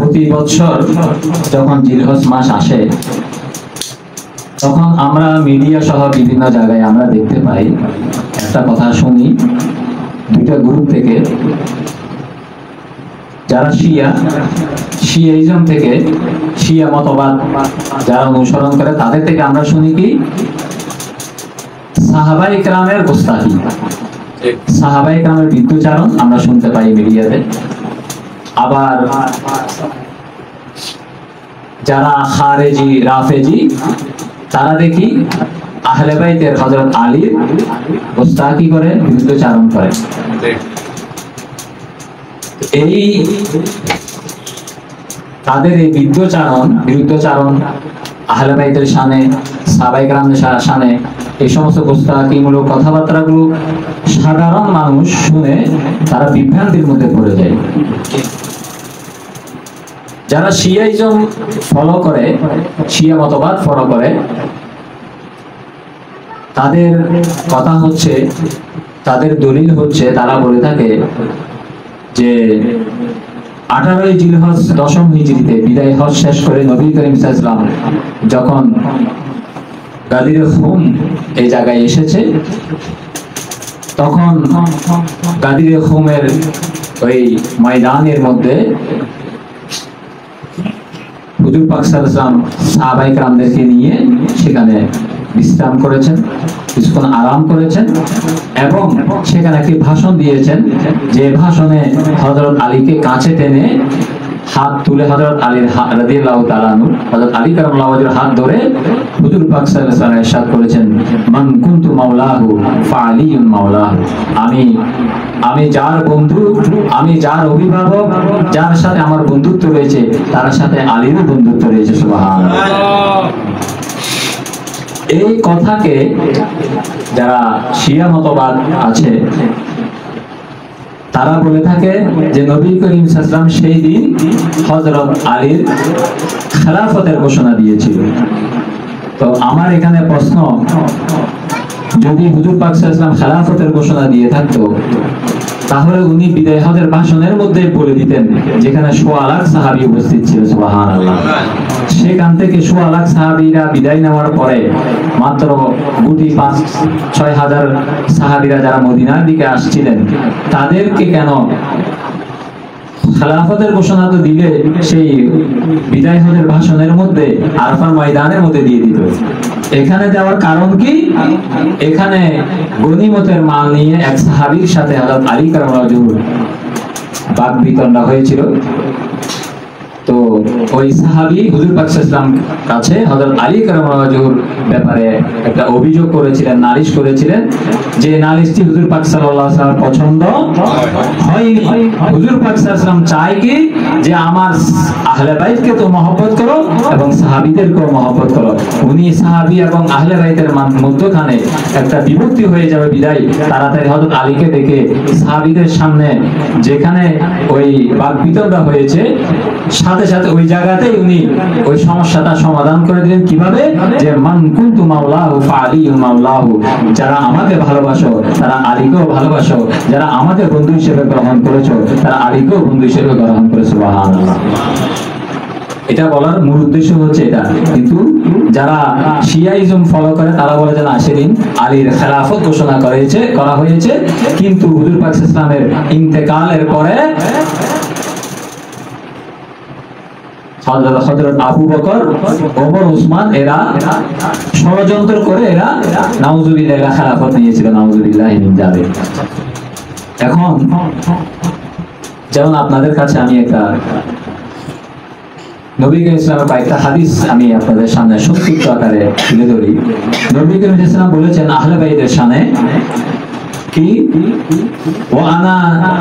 প্রতি বছর যখন জিলহজ মাস আসে তখন আমরা মিডিয়া সহ বিভিন্ন জায়গায় আমরা দেখতে পাই, একটা কথা শুনি দুইটা গ্রুপ থেকে, যারা শিয়াইজম থেকে, শিয়া মতবাদ যারা অনুসরণ করে তাদের থেকে আমরা শুনি কি সাহাবায়ে কেরামের গোস্তাখি, সাহাবায়ে কেরামের বিদ্রুচারণ আমরা শুনতে পাই মিডিয়াতে। আবার যারা খারেজি রাফেজি তারা দেখি আহলে বাইতের হযরত আলীর গোস্তাখি করে, বিরুদ্ধচারণ করে। এই তাদের এই বিরুদ্ধচারণ আহলে বাইতের শানে, সাহাবায়ে কেরামের শানে এই সমস্ত গোস্তাখিমূলক কথাবার্তাগুলো সাধারণ মানুষ শুনে তারা বিভ্রান্তির মধ্যে পড়ে যায়। যারা শিয়াইজম ফলো করে, শিয়া মতবাদ ফলো করে, তাদের কথা হচ্ছে, তাদের দলিল হচ্ছে, তারা বলে থাকে যে 18ই জিলহজ 10ম হিজরিতে বিদায় হজ শেষ করে নবী করিম সাল্লাল্লাহু আলাইহি ওয়াসাল্লাম যখন গাদিরে খুম এই জায়গায় এসেছে, তখন গাদিরে খুমের ওই ময়দানের মধ্যে হুজুর পাক সাল্লাল্লাহু আলাইহি ওয়াসাল্লাম সাহাবায়ে কেরামদেরকে নিয়ে সেখানে বিশ্রাম করেছেন, কিছুক্ষণ আরাম করেছেন এবং সেখানে একটি ভাষণ দিয়েছেন, যে ভাষণে হযরত আলীকে কাছে টেনে হাত তুলে হযরত আলীর রাদিয়াল্লাহু তাআলা আনহু, হযরত আলী কারামাল্লাহু ওয়াজহুর হাত ধরে হুজুর পাক সাল্লাল্লাহু আলাইহি ওয়াসাল্লাম ইরশাদ করেছেন, মান কুনতু মাওলাহু ফাআলিয়ুন মাওলাহু, আমি যার বন্ধু, আমি যার অভিভাবক, যার সাথে আমার বন্ধুত্ব রয়েছে তার সাথে আলীরও বন্ধুত্ব রয়েছে। সুবহানাল্লাহ। এই কথাকে যারা শিয়া মতবাদ আছে তারা বলে থাকে যে নবী করিম সাল্লাল্লাহু আলাইহি ওয়াসাল্লাম সেই দিন হযরত আলীর খেলাফতের ঘোষণা দিয়েছিল। তো আমার এখানে প্রশ্ন, যদি হুজুর পাক সাল্লাল্লাহু আলাইহি ওয়াসাল্লাম খেলাফতের ঘোষণা দিয়ে থাকতো তাহলে উনি বিদায় হজের ভাষণের মধ্যে বলে দিতেন, যেখানে 1.25 লাখ সাহাবী উপস্থিত ছিল। সুবহানাল্লাহ। সেখান থেকে 1.25 লাখ সাহাবীরা বিদায় নেওয়ার পরে মাত্র 5-6 হাজার সাহাবীরা যারা মদিনার দিকে আসছিলেন তাদেরকে কেন খেলাফতের ঘোষণা তো দিলে সেই বিদায় হজের ভাষণের মধ্যে আরাফার ময়দানের মধ্যে দিয়ে দিত। এখানে যাওয়ার কারণ কি? এখানে গনিমতের মাল নিয়ে এক সাহাবীর সাথে হযরত আলী কারামাল্লাহু ওয়াজহু বাক বিতণ্ডা হয়েছিল। তো ওই সাহাবী হুজুর পাক সাল্লাল্লাহু আলাইহি ওয়াসাল্লাম কাছে হযরত আলী কারামাল্লাহু ওয়াজহুর ব্যাপারে একটা অভিযোগ করেছিলেন, নালিশ করেছিলেন, যে নালিশটি হুজুর পাক সাল্লাল্লাহু আলাইহি ওয়াসাল্লাম পছন্দ হয়নি। হুজুর পাক সাল্লাল্লাহু আলাইহি ওয়াসাল্লাম চায় কি যে আমার আহলে বাইতকে তো মহব্বত করো এবং সাহাবীদেরকেও মহব্বত করো। উনি সাহাবী এবং আহলে বাইতের মধ্যখানে একটা বিভক্তি হয়ে যাবে বিদায় তাড়াতাড়ি হযরত আলীকে দেখে সাহাবীদের সামনে যেখানে ওই বাক বিতণ্ডা হয়েছে সাথে সাথে ওই জায়গাতেই উনি ওই সমস্যাটা সমাধান করে দিলেন। কিভাবে? যে মান কুনতু মাওলাহু ফাআলিয়ুন মাওলাহু, যারা আমাকে ভালোবাসো তারা আলীকেও ভালোবাসো, যারা আমাকে বন্ধু হিসেবে গ্রহণ করেছো তারা আলীকেও বন্ধু হিসেবে গ্রহণ করে। সুবহানাল্লাহ। এটা বলার মূল উদ্দেশ্য হচ্ছে এটা। কিন্তু যারা শিয়াইজম ফলো করে তারা বলে যে না, সেদিন আলীর খেলাফত ঘোষণা করা হয়েছে, কিন্তু হুজুর পাক সাল্লাল্লাহু আলাইহি ওয়াসাল্লামের ইন্তেকালের পরে হযরত আবু বকর, ওমর, উসমান এরা ষড়যন্ত্র করে এরা নাউজুবিল্লাহ খেলাফত নিয়েছিল। নাউজুবিল্লাহ মিন যালিক। এখন যেমন আপনাদের কাছে আমি একটা নবী করিম সাল্লাল্লাহু আলাইহি ওয়াসাল্লামের কয়েকটা হাদিস আমি আপনাদের সামনে সংক্ষিপ্ত আকারে তুলে ধরি। নবী করিম সাল্লাল্লাহু আলাইহি ওয়াসাল্লাম বলেছেন আহলে বাইতের শানে কি, ওয়া আনা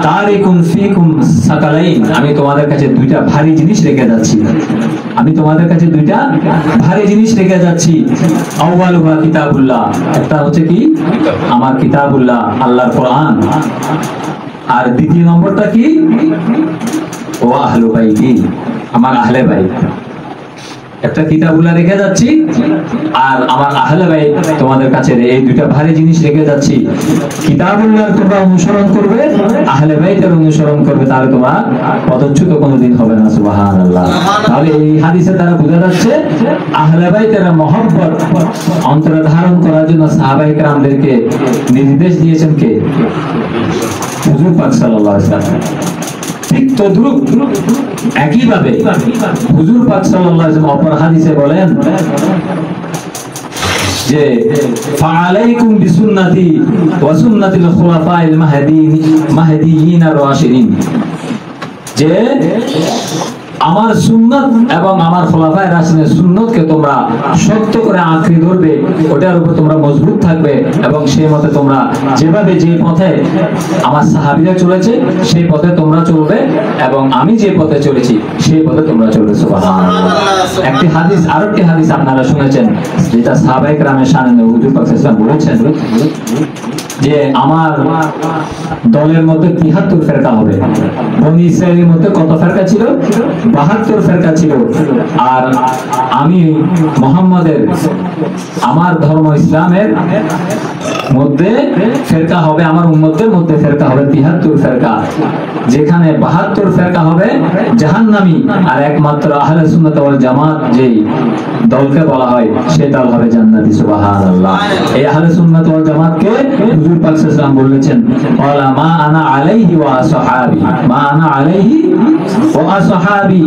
তারিকুন ফিকুম সাকালাইন, আমি তোমাদের কাছে দুইটা ভারী জিনিস রেখে যাচ্ছি। আমি তোমাদের কাছে দুইটা ভারী জিনিস রেখে যাচ্ছি। আউয়ালুহা কিতাবুল্লাহ, একটা হচ্ছে কি আমার কিতাবুল্লাহ, আল্লাহর কোরআন। আর দ্বিতীয় নম্বরটা কি? ওয়া আহলু বাইতি, আমার আহলে বাইত। একটা কিতাবুল্লাহ রেখে যাচ্ছি, আর আমার আহলে বাইত তোমাদের কাছে এই দুইটা ভারী জিনিস রেখে যাচ্ছি। কিতাবুল্লাহ তোমরা অনুসরণ করবে, আহলে বাইতের অনুসরণ করবে, তাহলে তোমরা পদচ্যুত কোনোদিন হবে না। সুবহানাল্লাহ। তাহলে এই হাদিসের দ্বারা বোঝা যাচ্ছে আহলে বাইতের মহব্বত অন্তরে ধারণ করার জন্য সাহাবায়ে কেরামদেরকে নির্দেশ দিয়েছেন কে? হুজুর পাক সাল্লাল্লাহু আলাইহি ওয়াসাল্লাম। ঠিক তদ্রুপ একইভাবে হুজুর পাক সাল্লাল্লাহু আলাইহি ওয়াসাল্লাম অপর হাদিসে বলেন যে ফাআলাইকুম বিসুন্নতি ওয়া সুন্নাতিল খুলাফাইল মাহদিয়িন আর-রাশিদিন, যে আমার সুন্নাত এবং আমার খোলাফায়ে রাশিদিনের সুন্নতকে তোমরা শক্ত করে আঁকড়ে ধরবে, ওটার উপর তোমরা মজবুত থাকবে এবং সেই মতে তোমরা যেভাবে যে পথে আমার সাহাবীরা চলেছে সেই পথে তোমরা চলবে এবং আমি যে পথে চলেছি সেই পথে তোমরা চলবে। সুবহানাল্লাহ। একটি হাদিস, আরেকটি হাদিস আপনারা শুনেছেন যেটা সাহাবায়ে কেরামের শানে হুজুর পাক সাল্লাল্লাহু আলাইহি ওয়াসাল্লাম বলেছেন যে আমার দলের মধ্যে ৭৩ ফেরকা হবে। বনি ইসরাইলের মধ্যে কত ফেরকা ছিল? ৭২ ফেরকা ছিল। আর আমি মুহাম্মাদের, আমার ধর্ম ইসলামের মধ্যে ফেরকা হবে, আমার উম্মতের মধ্যে ফেরকা হবে ৭৩ ফেরকা, যেখানে ৭২ ফেরকা হবে জাহান্নামী, আর একমাত্র আহলে সুন্নাত ওয়াল জামাত যেই দলকে বলা হয় সে দল হবে জান্নাতি। সুবহানাল্লাহ। এই আহলে সুন্নাত ওয়াল জামাতকে হুজুর পাক সাল্লাল্লাহু আলাইহি ওয়াসাল্লাম বলেছেন ওয়ালা মা আনা আলাইহি ওয়া আসহাবি, মা আনা আলাইহি ওয়া আসহাবি,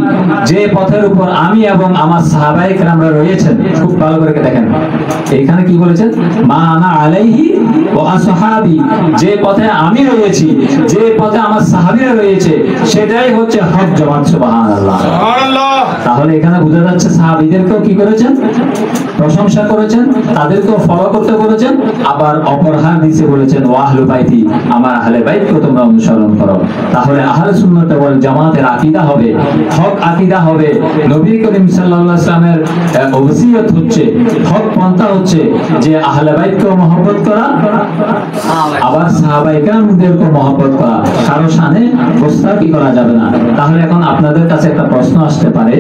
যে পথের উপর আমি এবং আমার সাহাবায়ে কেরামরা রয়েছেন। খুব ভালো করে দেখেন এখানে কি বলেছেন? মা আনা আলাইহি ওয়া আসহাবি, যে পথে আমি রয়েছি, যে পথে আমার সাহাবীরা রয়েছে সেটাই হচ্ছে হক জামাত। সুবহানাল্লাহ। সুবহানাল্লাহ। তাহলে এখানে বোঝা যাচ্ছে সাহাবীদেরকেও কি করেছেন? প্রশংসা করেছেন, তাদেরকেও ফলো করতে বলেছেন, আবার অপর হাদিসে বলেছেন ওয়া আহলু বাইতি, আমার আহলে বাইতকে তোমরা অনুসরণ করো। তাহলে আহলে সুন্নাত ওয়াল জামাতের আকীদা হবে হক আকীদা হবে। নবী করিম সাল্লাল্লাহু আলাইহি ওয়াসাল্লামের ওসিয়ত হচ্ছে, হক পন্থা হচ্ছে যে আহলে বাইতকে মহব্বত করা, আবার সাহাবায়ে কেরামদেরকে মহব্বত করা, কারো শানে গোস্তাকি করা যাবে না। তাহলে এখন আপনাদের কাছে একটা প্রশ্ন আসতে পারে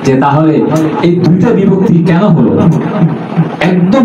যে তাহলে এই দুইটা বিভক্তি কেন হলো? একদম